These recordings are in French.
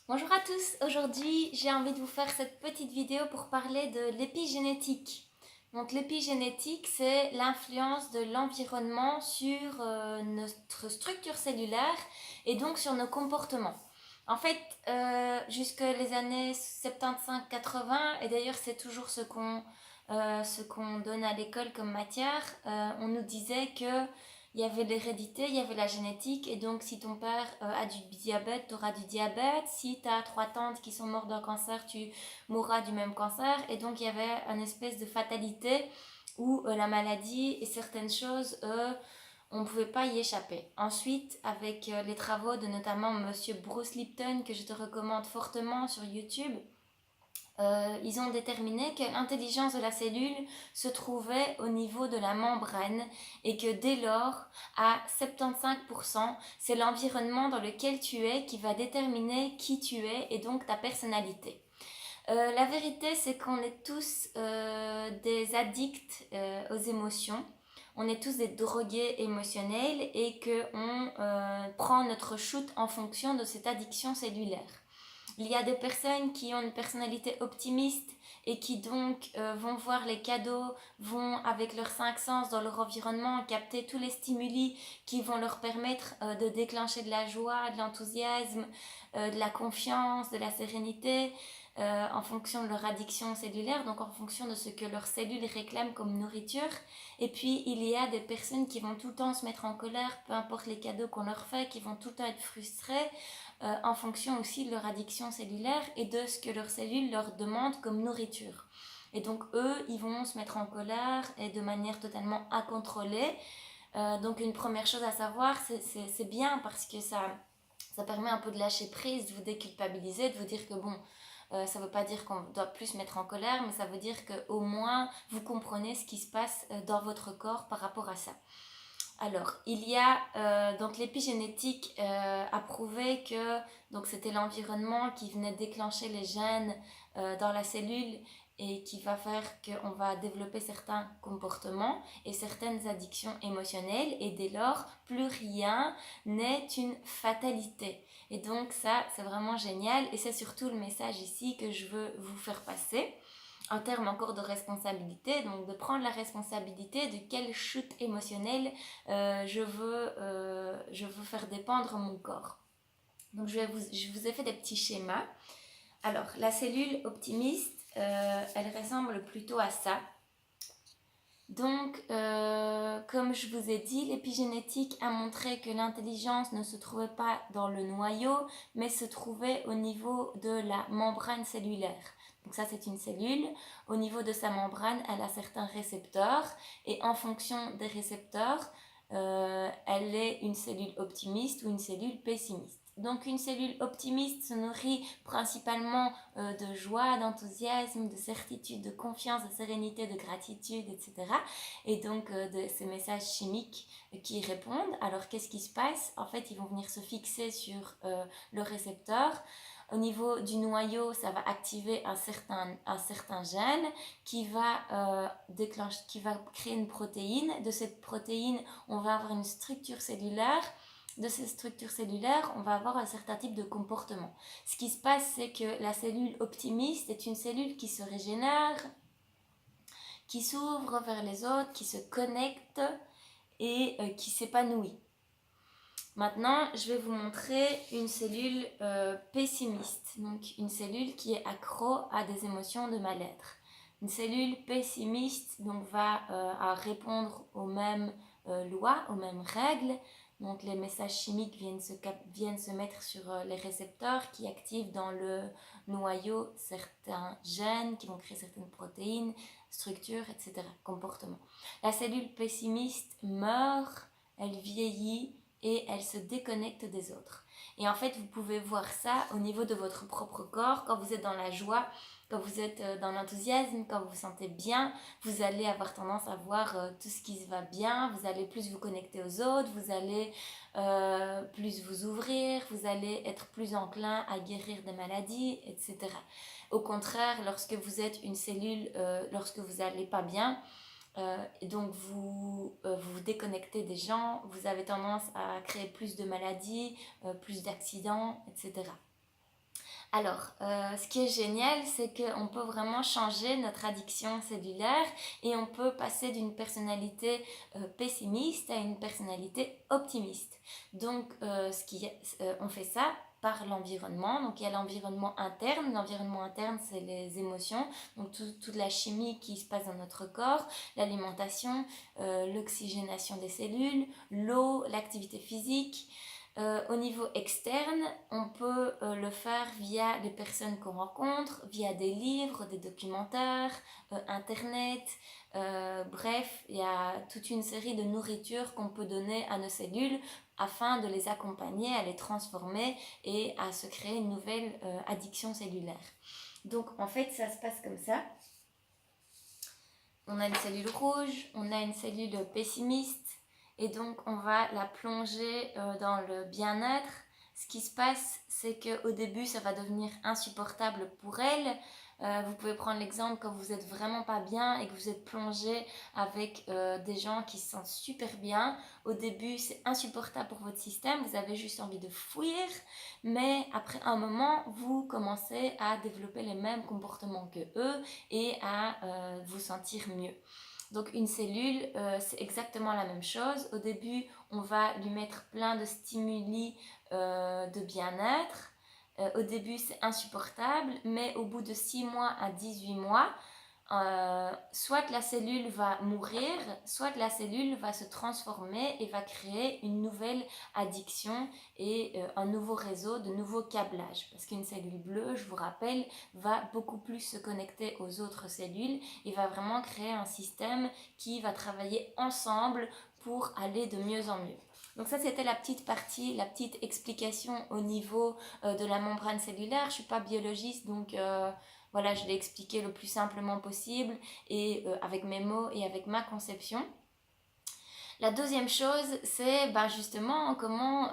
Bonjour à tous, aujourd'hui j'ai envie de vous faire cette petite vidéo pour parler de l'épigénétique. Donc l'épigénétique, c'est l'influence de l'environnement sur notre structure cellulaire et donc sur nos comportements. En fait, jusque les années 75-80, et d'ailleurs c'est toujours ce qu'on donne à l'école comme matière, on nous disait que il y avait l'hérédité, il y avait la génétique, et donc si ton père a du diabète, tu auras du diabète. Si tu as trois tantes qui sont mortes d'un cancer, tu mourras du même cancer. Et donc il y avait une espèce de fatalité où la maladie et certaines choses, on ne pouvait pas y échapper. Ensuite, avec les travaux de notamment Monsieur Bruce Lipton, que je te recommande fortement sur YouTube, ils ont déterminé que l'intelligence de la cellule se trouvait au niveau de la membrane et que dès lors, à 75%, c'est l'environnement dans lequel tu es qui va déterminer qui tu es et donc ta personnalité. La vérité, c'est qu'on est tous des addicts aux émotions. On est tous des drogués émotionnels et qu'on prend notre shoot en fonction de cette addiction cellulaire. Il y a des personnes qui ont une personnalité optimiste et qui donc vont voir les cadeaux, vont avec leurs cinq sens dans leur environnement capter tous les stimuli qui vont leur permettre de déclencher de la joie, de l'enthousiasme, de la confiance, de la sérénité, en fonction de leur addiction cellulaire, donc en fonction de ce que leurs cellules réclament comme nourriture. Et puis il y a des personnes qui vont tout le temps se mettre en colère, peu importe les cadeaux qu'on leur fait, qui vont tout le temps être frustrées, en fonction aussi de leur addiction cellulaire et de ce que leurs cellules leur demandent comme nourriture. Et donc eux, ils vont se mettre en colère et de manière totalement incontrôlée. Donc une première chose à savoir, c'est bien parce que ça permet un peu de lâcher prise, de vous déculpabiliser, de vous dire que bon, ça ne veut pas dire qu'on doit plus se mettre en colère, mais ça veut dire qu'au moins vous comprenez ce qui se passe dans votre corps par rapport à ça. Alors, il y a donc l'épigénétique a prouvé que donc c'était l'environnement qui venait déclencher les gènes dans la cellule et qui va faire qu'on va développer certains comportements et certaines addictions émotionnelles et dès lors, plus rien n'est une fatalité. Et donc ça, c'est vraiment génial et c'est surtout le message ici que je veux vous faire passer en termes encore de responsabilité, donc de prendre la responsabilité de quelle chute émotionnelle je veux faire dépendre mon corps. Donc je vous ai fait des petits schémas. Alors la cellule optimiste, elle ressemble plutôt à ça. Donc, comme je vous ai dit, l'épigénétique a montré que l'intelligence ne se trouvait pas dans le noyau, mais se trouvait au niveau de la membrane cellulaire. Donc ça, c'est une cellule. Au niveau de sa membrane, elle a certains récepteurs, et en fonction des récepteurs, elle est une cellule optimiste ou une cellule pessimiste. Donc une cellule optimiste se nourrit principalement de joie, d'enthousiasme, de certitude, de confiance, de sérénité, de gratitude, etc. Et donc de ces messages chimiques qui y répondent. Alors qu'est-ce qui se passe? En fait, ils vont venir se fixer sur le récepteur. Au niveau du noyau, ça va activer un certain gène qui qui va créer une protéine. De cette protéine, on va avoir une structure cellulaire. De ces structures cellulaires, on va avoir un certain type de comportement. Ce qui se passe, c'est que la cellule optimiste est une cellule qui se régénère, qui s'ouvre vers les autres, qui se connecte et qui s'épanouit. Maintenant, je vais vous montrer une cellule pessimiste, donc une cellule qui est accro à des émotions de mal-être. Une cellule pessimiste donc, va répondre aux mêmes lois, aux mêmes règles. Donc les messages chimiques viennent se mettre sur les récepteurs qui activent dans le noyau certains gènes qui vont créer certaines protéines, structures, etc., comportements. La cellule pessimiste meurt, elle vieillit et elle se déconnecte des autres. Et en fait, vous pouvez voir ça au niveau de votre propre corps. Quand vous êtes dans la joie, quand vous êtes dans l'enthousiasme, quand vous vous sentez bien, vous allez avoir tendance à voir tout ce qui va bien, vous allez plus vous connecter aux autres, vous allez plus vous ouvrir, vous allez être plus enclin à guérir des maladies, etc. Au contraire, lorsque vous êtes une cellule, lorsque vous n'allez pas bien, et donc vous vous déconnectez des gens, vous avez tendance à créer plus de maladies, plus d'accidents, etc. Alors, ce qui est génial, c'est qu'on peut vraiment changer notre addiction cellulaire et on peut passer d'une personnalité pessimiste à une personnalité optimiste. Donc, on fait ça par l'environnement. Donc, il y a l'environnement interne. L'environnement interne, c'est les émotions, donc toute la chimie qui se passe dans notre corps, l'alimentation, l'oxygénation des cellules, l'eau, l'activité physique. Au niveau externe, on peut le faire via les personnes qu'on rencontre, via des livres, des documentaires, internet, bref, il y a toute une série de nourritures qu'on peut donner à nos cellules afin de les accompagner, à les transformer et à se créer une nouvelle addiction cellulaire. Donc en fait, ça se passe comme ça. On a une cellule rouge, on a une cellule pessimiste, et donc on va la plonger dans le bien-être. Ce qui se passe, c'est qu'au début, ça va devenir insupportable pour elle. Vous pouvez prendre l'exemple quand vous êtes vraiment pas bien et que vous êtes plongé avec des gens qui se sentent super bien. Au début, c'est insupportable pour votre système, vous avez juste envie de fuir, mais après un moment, vous commencez à développer les mêmes comportements que eux et à vous sentir mieux. Donc une cellule, c'est exactement la même chose. Au début, on va lui mettre plein de stimuli de bien-être. Au début, c'est insupportable, mais au bout de 6 mois à 18 mois, soit la cellule va mourir, soit la cellule va se transformer et va créer une nouvelle addiction et un nouveau réseau, de nouveaux câblages. Parce qu'une cellule bleue, je vous rappelle, va beaucoup plus se connecter aux autres cellules et va vraiment créer un système qui va travailler ensemble pour aller de mieux en mieux. Donc ça, c'était la petite partie, la petite explication au niveau de la membrane cellulaire. Je ne suis pas biologiste, donc voilà, je l'ai expliqué le plus simplement possible et avec mes mots et avec ma conception. La deuxième chose, c'est justement comment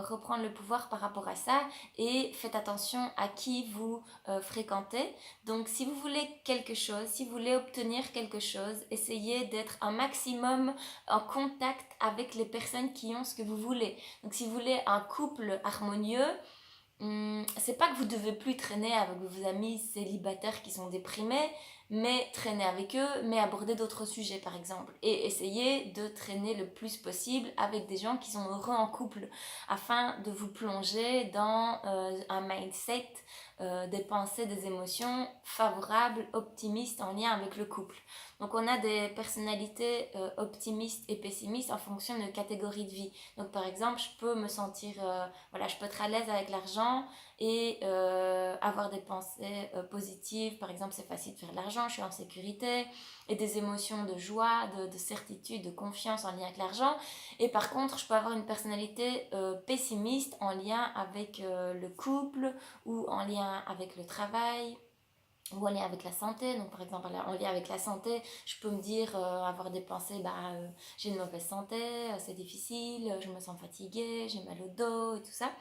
reprendre le pouvoir par rapport à ça, et faites attention à qui vous fréquentez. Donc si vous voulez quelque chose, si vous voulez obtenir quelque chose, essayez d'être un maximum en contact avec les personnes qui ont ce que vous voulez. Donc si vous voulez un couple harmonieux, c'est pas que vous devez plus traîner avec vos amis célibataires qui sont déprimés, mais traîner avec eux, mais aborder d'autres sujets par exemple. Et essayer de traîner le plus possible avec des gens qui sont heureux en couple, afin de vous plonger dans un mindset, des pensées, des émotions favorables, optimistes en lien avec le couple. Donc on a des personnalités optimistes et pessimistes en fonction de catégories de vie. Donc par exemple, je peux me sentir, je peux être à l'aise avec l'argent et avoir des pensées positives. Par exemple, c'est facile de faire de l'argent, je suis en sécurité, et des émotions de joie, de certitude, de confiance en lien avec l'argent. Et par contre, je peux avoir une personnalité pessimiste en lien avec le couple, ou en lien avec le travail, ou en lien avec la santé. Donc par exemple en lien avec la santé, je peux me dire, avoir des pensées, j'ai une mauvaise santé, c'est difficile, je me sens fatiguée, j'ai mal au dos et tout ça.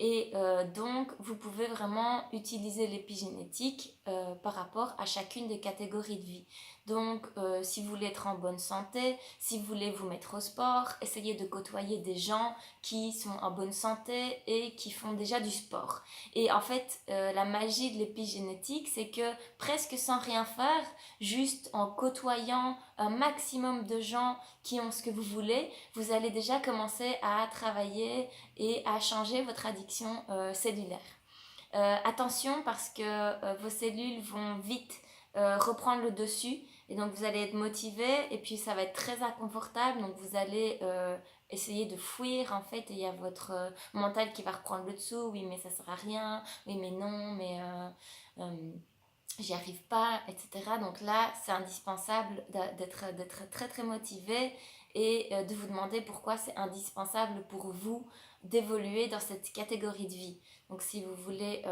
Et donc, vous pouvez vraiment utiliser l'épigénétique par rapport à chacune des catégories de vie. Donc, si vous voulez être en bonne santé, si vous voulez vous mettre au sport, essayez de côtoyer des gens qui sont en bonne santé et qui font déjà du sport. Et en fait, la magie de l'épigénétique, c'est que presque sans rien faire, juste en côtoyant un maximum de gens qui ont ce que vous voulez, vous allez déjà commencer à travailler et à changer votre addiction cellulaire. Attention, parce que vos cellules vont vite reprendre le dessus, et donc vous allez être motivé et puis ça va être très inconfortable, donc vous allez essayer de fuir en fait, et il y a votre mental qui va reprendre le dessous. Oui, mais ça sert à rien, oui mais non, mais j'y arrive pas, etc. Donc là, c'est indispensable d'être très très motivé et de vous demander pourquoi c'est indispensable pour vous d'évoluer dans cette catégorie de vie. Donc si vous voulez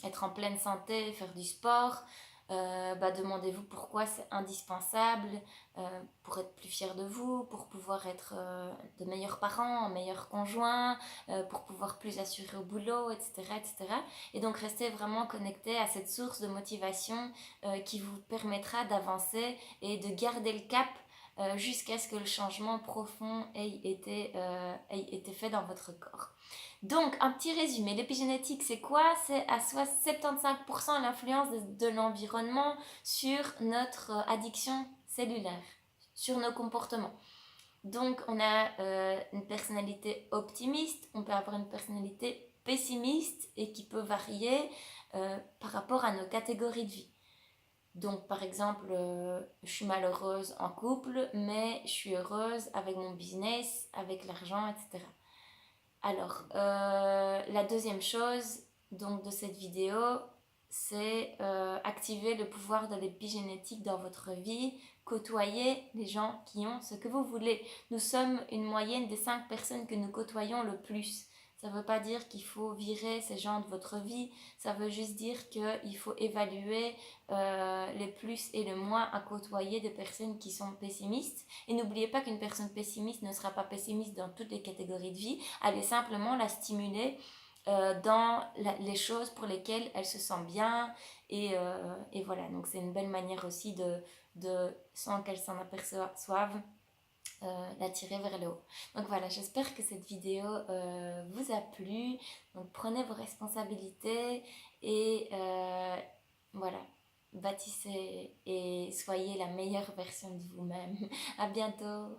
être en pleine santé, faire du sport, demandez-vous pourquoi c'est indispensable, pour être plus fier de vous, pour pouvoir être de meilleurs parents, meilleurs conjoints, pour pouvoir plus assurer au boulot, etc., etc. Et donc restez vraiment connecté à cette source de motivation qui vous permettra d'avancer et de garder le cap jusqu'à ce que le changement profond ait été fait dans votre corps. Donc, un petit résumé, l'épigénétique, c'est quoi? C'est à 75% l'influence de l'environnement sur notre addiction cellulaire, sur nos comportements. Donc, on a une personnalité optimiste, on peut avoir une personnalité pessimiste et qui peut varier par rapport à nos catégories de vie. Donc, par exemple, je suis malheureuse en couple, mais je suis heureuse avec mon business, avec l'argent, etc. Alors, la deuxième chose donc, de cette vidéo, c'est activer le pouvoir de l'épigénétique dans votre vie, côtoyer les gens qui ont ce que vous voulez. Nous sommes une moyenne des 5 personnes que nous côtoyons le plus. Ça ne veut pas dire qu'il faut virer ces gens de votre vie, ça veut juste dire qu'il faut évaluer les plus et le moins à côtoyer des personnes qui sont pessimistes. Et n'oubliez pas qu'une personne pessimiste ne sera pas pessimiste dans toutes les catégories de vie, allez simplement la stimuler dans les choses pour lesquelles elle se sent bien et voilà, donc c'est une belle manière aussi de sans qu'elle s'en aperçoive, l'attirer vers le haut. Donc voilà, j'espère que cette vidéo vous a plu. Donc prenez vos responsabilités et voilà, bâtissez et soyez la meilleure version de vous-même. À bientôt.